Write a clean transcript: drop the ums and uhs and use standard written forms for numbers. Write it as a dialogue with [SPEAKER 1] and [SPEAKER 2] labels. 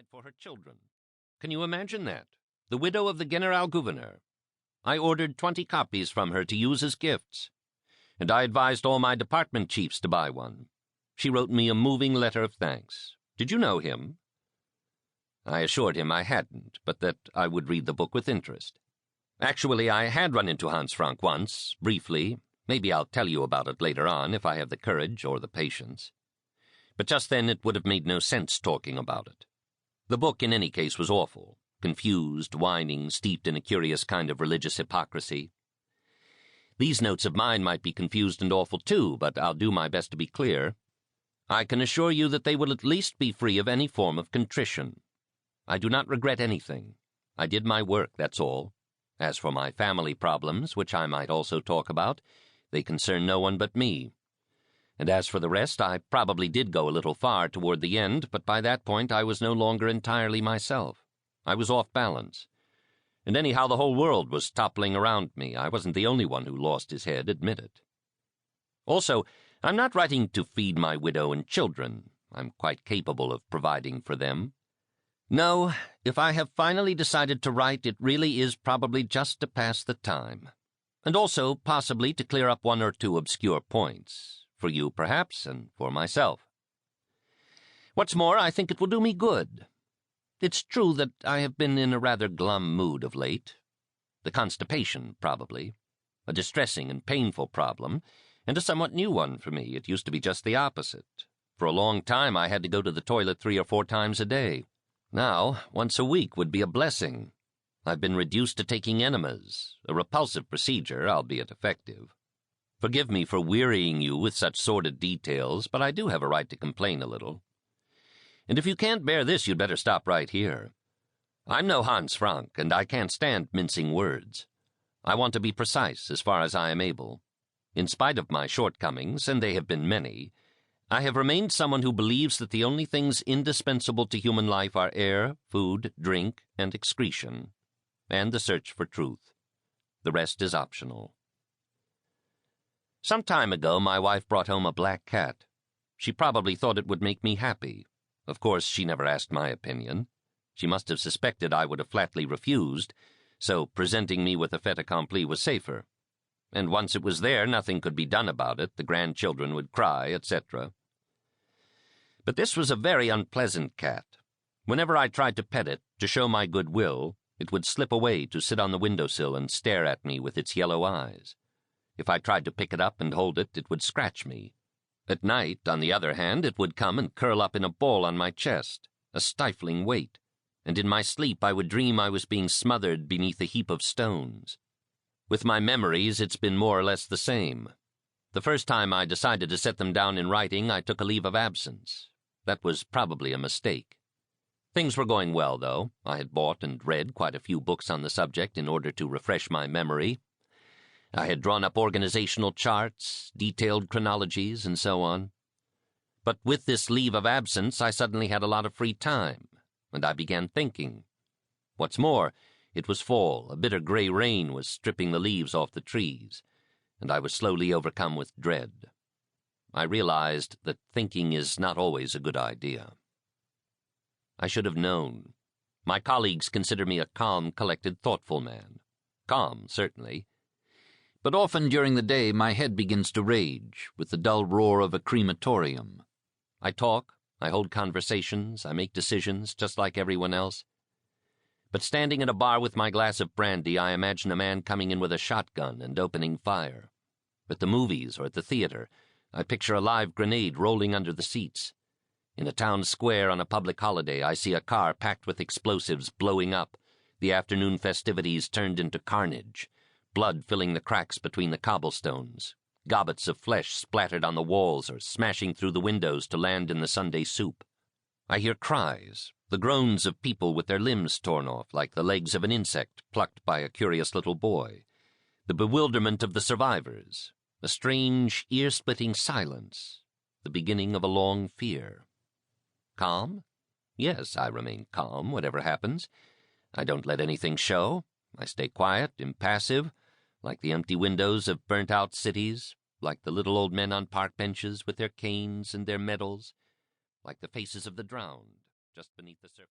[SPEAKER 1] provide for her children. Can you imagine that? The widow of the Generalgouverneur. I ordered 20 copies from her to use as gifts, and I advised all my department chiefs to buy one. She wrote me a moving letter of thanks. Did you know him?" I assured him I hadn't, but that I would read the book with interest. Actually, I had run into Hans Frank once, briefly. Maybe I'll tell you about it later on if I have the courage or the patience. But just then it would have made no sense talking about it. The book, in any case, was awful. Confused, whining, steeped in a curious kind of religious hypocrisy. These notes of mine might be confused and awful too, but I'll do my best to be clear. I can assure you that they will at least be free of any form of contrition. I do not regret anything. I did my work, that's all. As for my family problems, which I might also talk about, they concern no one but me. And as for the rest, I probably did go a little far toward the end, but by that point I was no longer entirely myself. I was off balance. And anyhow, the whole world was toppling around me. I wasn't the only one who lost his head, admit it. Also, I'm not writing to feed my widow and children. I'm quite capable of providing for them. No, if I have finally decided to write, it really is probably just to pass the time. And also, possibly, to clear up one or two obscure points. For you, perhaps, and for myself. What's more, I think it will do me good. It's true that I have been in a rather glum mood of late. The constipation, probably. A distressing and painful problem, and a somewhat new one for me. It used to be just the opposite. For a long time I had to go to the toilet 3 or 4 times a day. Now, once a week would be a blessing. I've been reduced to taking enemas, a repulsive procedure, albeit effective. Forgive me for wearying you with such sordid details, but I do have a right to complain a little. And if you can't bear this, you'd better stop right here. I'm no Hans Frank, and I can't stand mincing words. I want to be precise as far as I am able. In spite of my shortcomings, and they have been many, I have remained someone who believes that the only things indispensable to human life are air, food, drink, and excretion, and the search for truth. The rest is optional. Some time ago, my wife brought home a black cat. She probably thought it would make me happy. Of course, she never asked my opinion. She must have suspected I would have flatly refused, so presenting me with a fait accompli was safer. And once it was there, nothing could be done about it. The grandchildren would cry, etc. But this was a very unpleasant cat. Whenever I tried to pet it, to show my goodwill, it would slip away to sit on the windowsill and stare at me with its yellow eyes. If I tried to pick it up and hold it, it would scratch me. At night, on the other hand, it would come and curl up in a ball on my chest, a stifling weight, and in my sleep I would dream I was being smothered beneath a heap of stones. With my memories, it's been more or less the same. The first time I decided to set them down in writing, I took a leave of absence. That was probably a mistake. Things were going well, though. I had bought and read quite a few books on the subject in order to refresh my memory. I had drawn up organizational charts, detailed chronologies, and so on. But with this leave of absence, I suddenly had a lot of free time, and I began thinking. What's more, it was fall. A bitter gray rain was stripping the leaves off the trees, and I was slowly overcome with dread. I realized that thinking is not always a good idea. I should have known. My colleagues consider me a calm, collected, thoughtful man. Calm, certainly. But often during the day my head begins to rage with the dull roar of a crematorium. I talk, I hold conversations, I make decisions just like everyone else. But standing at a bar with my glass of brandy, I imagine a man coming in with a shotgun and opening fire. At the movies or at the theater, I picture a live grenade rolling under the seats. In a town square on a public holiday, I see a car packed with explosives blowing up, the afternoon festivities turned into carnage, blood filling the cracks between the cobblestones, gobbets of flesh splattered on the walls or smashing through the windows to land in the Sunday soup. I hear cries, the groans of people with their limbs torn off like the legs of an insect plucked by a curious little boy, the bewilderment of the survivors, a strange, ear-splitting silence, the beginning of a long fear. Calm? Yes, I remain calm, whatever happens. I don't let anything show. I stay quiet, impassive, like the empty windows of burnt-out cities, like the little old men on park benches with their canes and their medals, like the faces of the drowned just beneath the surface.